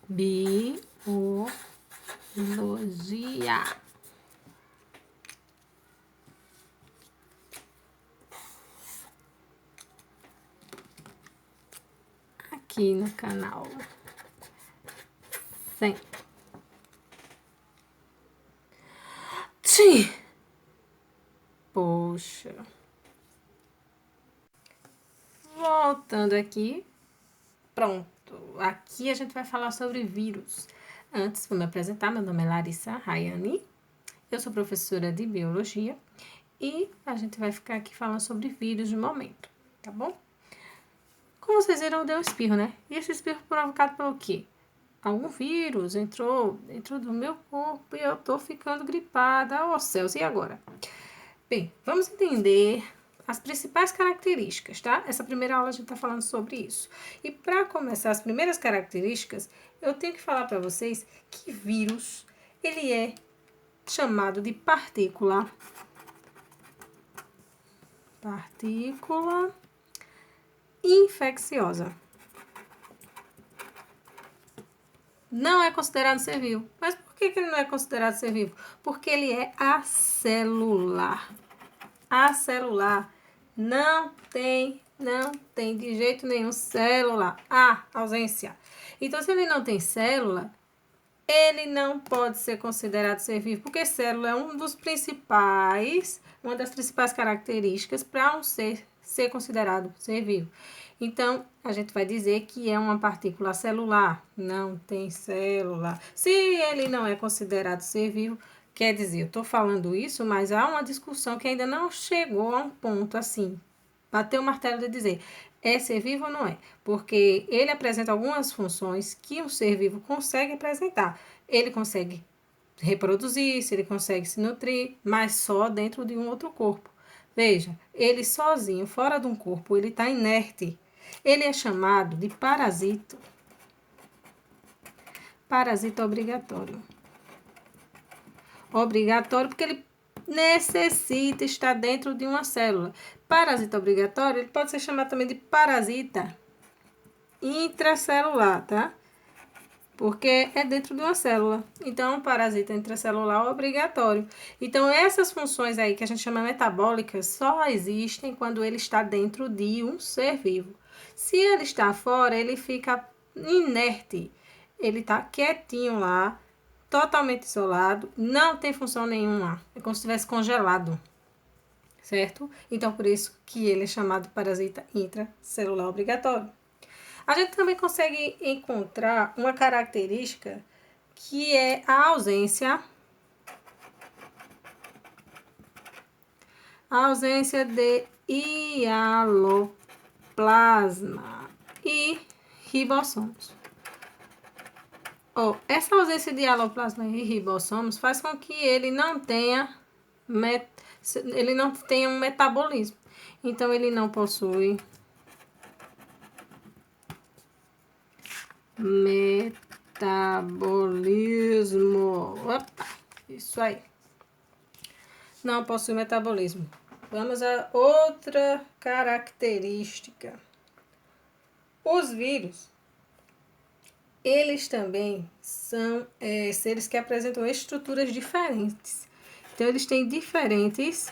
Biologia. Aqui no canal. Sim. Tchim. Poxa. Voltando aqui. Pronto. Aqui a gente vai falar sobre vírus. Antes, vou me apresentar. Meu nome é Larissa Rayane. Eu sou professora de biologia. E a gente vai ficar aqui falando sobre vírus no momento. Tá bom? Como vocês viram, deu um espirro, né? E esse espirro provocado pelo quê? Algum vírus entrou dentro do meu corpo e eu tô ficando gripada. Oh, céus, e agora? Bem, vamos entender as principais características, tá? Essa primeira aula a gente tá falando sobre isso. E para começar as primeiras características, eu tenho que falar para vocês que vírus, ele é chamado de partícula infecciosa. Não é considerado ser vivo. Mas por que ele não é considerado ser vivo? Porque ele é acelular. Acelular. Não tem de jeito nenhum célula. Ausência. Então, se ele não tem célula, ele não pode ser considerado ser vivo, porque célula é uma das principais características para um ser considerado ser vivo. Então, a gente vai dizer que é uma partícula celular, não tem célula. Se ele não é considerado ser vivo, quer dizer, eu estou falando isso, mas há uma discussão que ainda não chegou a um ponto assim, bater o martelo de dizer, é ser vivo ou não é? Porque ele apresenta algumas funções que um ser vivo consegue apresentar. Ele consegue reproduzir-se, ele consegue se nutrir, mas só dentro de um outro corpo. Veja, ele sozinho, fora de um corpo, ele está inerte. Ele é chamado de parasito. Parasito obrigatório. Obrigatório porque ele necessita estar dentro de uma célula. Parasita obrigatório, ele pode ser chamado também de parasita intracelular, tá? Porque é dentro de uma célula. Então, parasita intracelular é obrigatório. Então, essas funções aí que a gente chama metabólicas só existem quando ele está dentro de um ser vivo. Se ele está fora, ele fica inerte. Ele está quietinho lá, totalmente isolado, não tem função nenhuma. É como se estivesse congelado. Certo? Então, por isso que ele é chamado de parasita intracelular obrigatório. A gente também consegue encontrar uma característica que é a ausência de hialoplasma e ribossomos. Essa ausência de hialoplasma e ribossomos faz com que ele não tenha um metabolismo. Então, ele não possui metabolismo. Opa, isso aí. Não possui metabolismo. Vamos a outra característica. Os vírus, eles também são seres que apresentam estruturas diferentes. Então, eles têm diferentes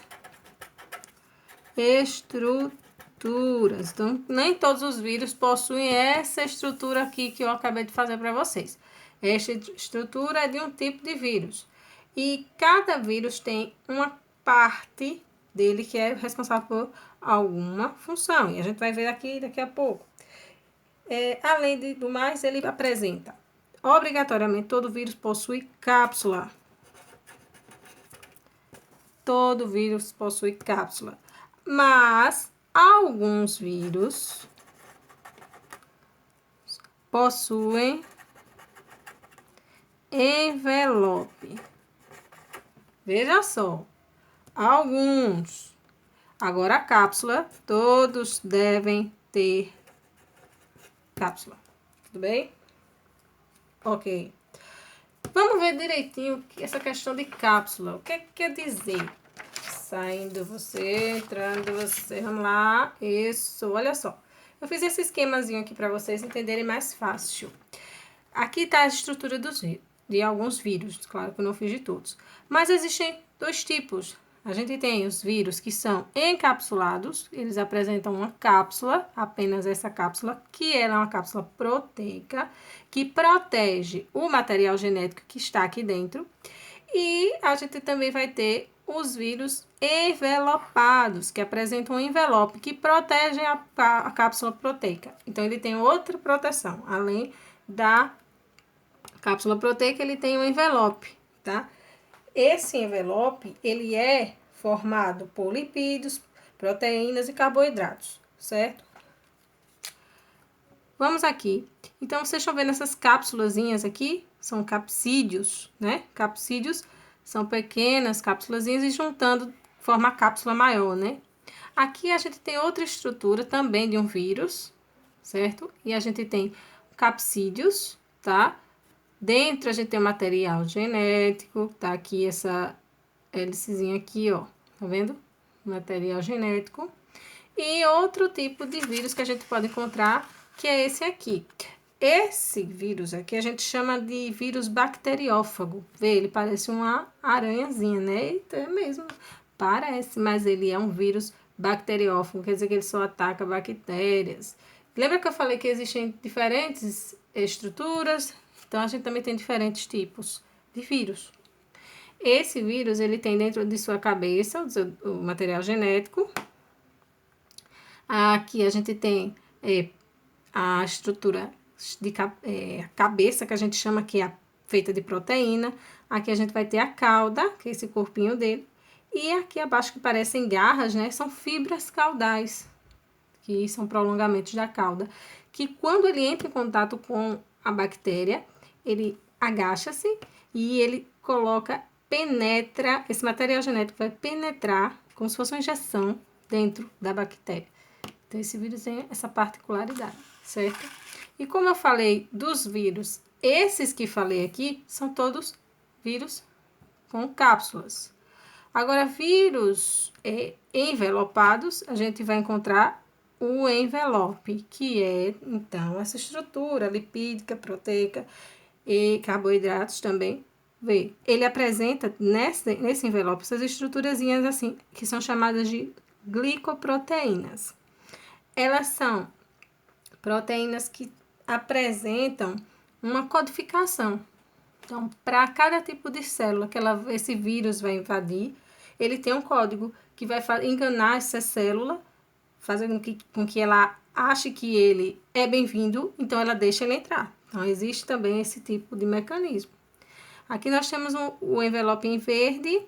estruturas. Então, nem todos os vírus possuem essa estrutura aqui que eu acabei de fazer para vocês. Esta estrutura é de um tipo de vírus. E cada vírus tem uma parte dele que é responsável por alguma função. E a gente vai ver aqui daqui a pouco. Além do mais, ele apresenta. Obrigatoriamente, todo vírus possui cápsula. Todo vírus possui cápsula. Mas alguns vírus possuem envelope. Veja só, alguns. Agora a cápsula, todos devem ter cápsula. Tudo bem? Ok. Vamos ver direitinho essa questão de cápsula. O que quer dizer? Saindo você, entrando você. Vamos lá. Isso, olha só. Eu fiz esse esquemazinho aqui para vocês entenderem mais fácil. aqui está a estrutura de alguns vírus, claro que eu não fiz de todos. Mas existem dois tipos. A gente tem os vírus que são encapsulados, eles apresentam uma cápsula, apenas essa cápsula, que ela é uma cápsula proteica, que protege o material genético que está aqui dentro. E a gente também vai ter os vírus envelopados, que apresentam um envelope que protege a cápsula proteica. Então, ele tem outra proteção, além da cápsula proteica, ele tem um envelope, tá? Esse envelope, ele é formado por lipídios, proteínas e carboidratos, certo? Vamos aqui. Então, vocês estão vendo essas cápsulazinhas aqui? São capsídeos, né? Capsídeos são pequenas cápsulazinhas e juntando forma a cápsula maior, né? Aqui a gente tem outra estrutura também de um vírus, certo? E a gente tem capsídeos, tá? Dentro a gente tem o material genético, tá aqui essa hélicezinha aqui, ó, tá vendo? Material genético. E outro tipo de vírus que a gente pode encontrar, que é esse aqui. Esse vírus aqui a gente chama de vírus bacteriófago. Vê, ele parece uma aranhazinha, né? Eita, é mesmo, parece, mas ele é um vírus bacteriófago, quer dizer que ele só ataca bactérias. Lembra que eu falei que existem diferentes estruturas? Então, a gente também tem diferentes tipos de vírus. Esse vírus, ele tem dentro de sua cabeça o material genético. Aqui a gente tem a estrutura de cabeça, que a gente chama que é feita de proteína. Aqui a gente vai ter a cauda, que é esse corpinho dele. E aqui abaixo, que parecem garras, né? São fibras caudais, que são prolongamentos da cauda. Que quando ele entra em contato com a bactéria, ele agacha-se e ele penetra, esse material genético vai penetrar como se fosse uma injeção dentro da bactéria. Então, esse vírus tem essa particularidade, certo? E como eu falei dos vírus, esses que falei aqui são todos vírus com cápsulas. Agora, vírus envelopados, a gente vai encontrar o envelope, que é, então, essa estrutura lipídica, proteica e carboidratos também. Vê, ele apresenta nesse envelope essas estruturazinhas assim, que são chamadas de glicoproteínas. Elas são proteínas que apresentam uma codificação. Então, para cada tipo de célula que esse vírus vai invadir, ele tem um código que vai enganar essa célula, fazendo com que ela ache que ele é bem-vindo, então ela deixa ele entrar. Então, existe também esse tipo de mecanismo. Aqui nós temos o envelope em verde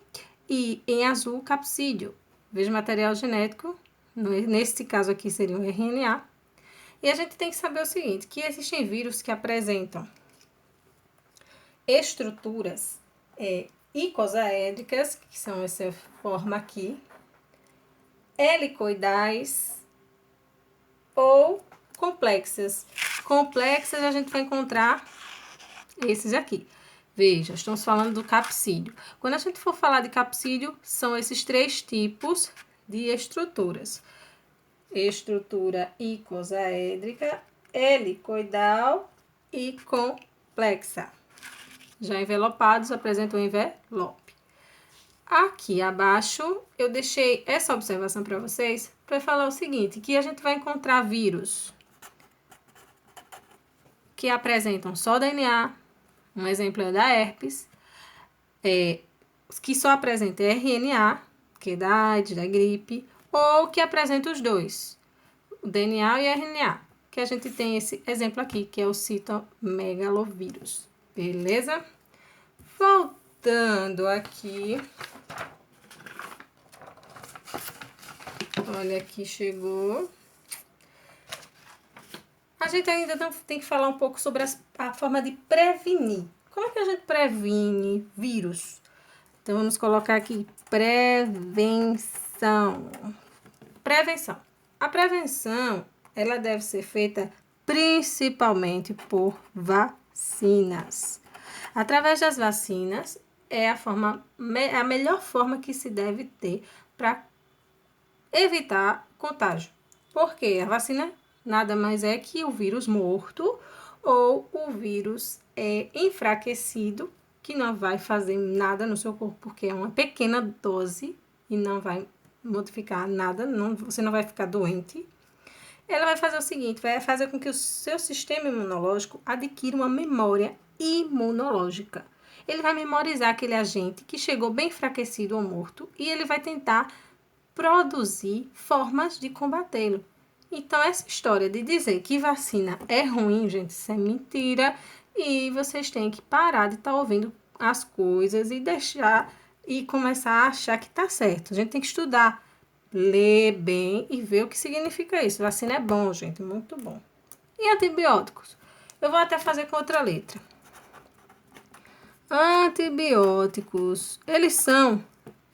e em azul o capsídeo. Veja material genético, nesse caso aqui seria o RNA. E a gente tem que saber o seguinte, que existem vírus que apresentam estruturas icosaédricas, que são essa forma aqui, helicoidais ou complexas. Complexas a gente vai encontrar esses aqui. Veja, estamos falando do capsídeo. Quando a gente for falar de capsídeo, são esses três tipos de estruturas. Estrutura icosaédrica, helicoidal e complexa. Já envelopados apresentam o envelope. Aqui abaixo, eu deixei essa observação para vocês para falar o seguinte, que a gente vai encontrar vírus que apresentam só DNA, um exemplo é da herpes, que só apresenta RNA, que é da AIDS, da gripe, ou que apresenta os dois, o DNA e o RNA, que a gente tem esse exemplo aqui, que é o citomegalovírus, beleza? Voltando aqui, olha aqui, chegou. A gente ainda tem que falar um pouco sobre a forma de prevenir. Como é que a gente previne vírus? Então, vamos colocar aqui prevenção. Prevenção. A prevenção, ela deve ser feita principalmente por vacinas. Através das vacinas, é a melhor forma que se deve ter para evitar contágio. Porque a vacina nada mais é que o vírus morto ou o vírus é enfraquecido, que não vai fazer nada no seu corpo, porque é uma pequena dose e não vai modificar nada, você não vai ficar doente. Ela vai fazer o seguinte, vai fazer com que o seu sistema imunológico adquira uma memória imunológica. Ele vai memorizar aquele agente que chegou bem enfraquecido ou morto e ele vai tentar produzir formas de combatê-lo. Então, essa história de dizer que vacina é ruim, gente, isso é mentira. E vocês têm que parar de estar ouvindo as coisas e deixar e começar a achar que está certo. A gente tem que estudar, ler bem e ver o que significa isso. Vacina é bom, gente, muito bom. E antibióticos? Eu vou até fazer com outra letra. Antibióticos, eles são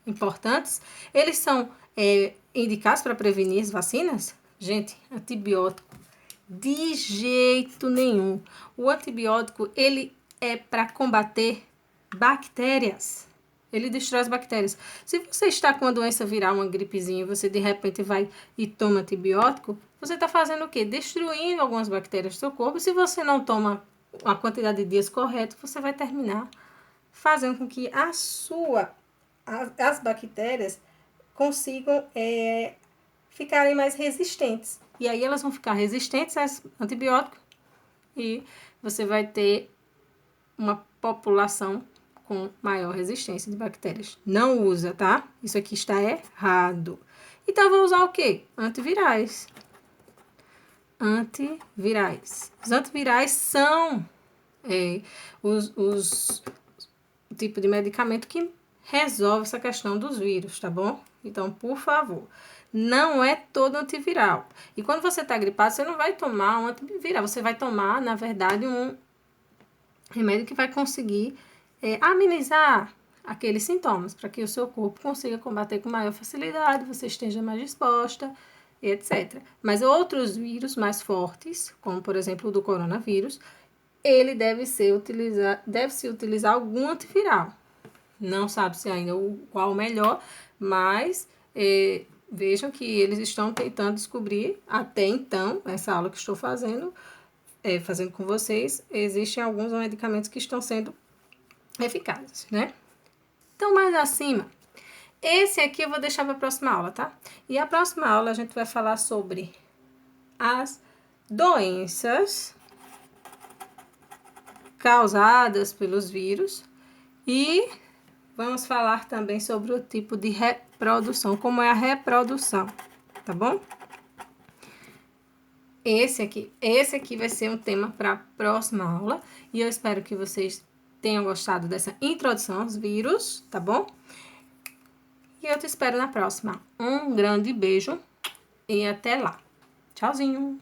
importantes? Eles são indicados para prevenir as vacinas? Gente, antibiótico, de jeito nenhum. O antibiótico, ele é para combater bactérias. Ele destrói as bactérias. Se você está com uma doença viral, uma gripezinha, você de repente vai e toma antibiótico, você está fazendo o quê? Destruindo algumas bactérias do seu corpo. Se você não toma a quantidade de dias correta, você vai terminar fazendo com que as bactérias consigam ficarem mais resistentes. E aí elas vão ficar resistentes a antibióticos e você vai ter uma população com maior resistência de bactérias. Não usa, tá? Isso aqui está errado. Então, eu vou usar o quê? Antivirais. Antivirais. Os antivirais são o tipo de medicamento que resolve essa questão dos vírus, tá bom? Então, por favor, não é todo antiviral. E quando você está gripado, você não vai tomar um antiviral, você vai tomar, na verdade, um remédio que vai conseguir amenizar aqueles sintomas, para que o seu corpo consiga combater com maior facilidade, você esteja mais disposta, etc. Mas outros vírus mais fortes, como por exemplo o do coronavírus, ele deve-se utilizar algum antiviral. Não sabe-se ainda qual o melhor, mas vejam que eles estão tentando descobrir, até então, essa aula que estou fazendo com vocês, existem alguns medicamentos que estão sendo eficazes, né? Então, mais acima, esse aqui eu vou deixar para a próxima aula, tá? E a próxima aula a gente vai falar sobre as doenças causadas pelos vírus e vamos falar também sobre o tipo de reprodução, como é a reprodução, tá bom? Esse aqui vai ser um tema para a próxima aula e eu espero que vocês tenham gostado dessa introdução aos vírus, tá bom? E eu te espero na próxima. Um grande beijo e até lá. Tchauzinho!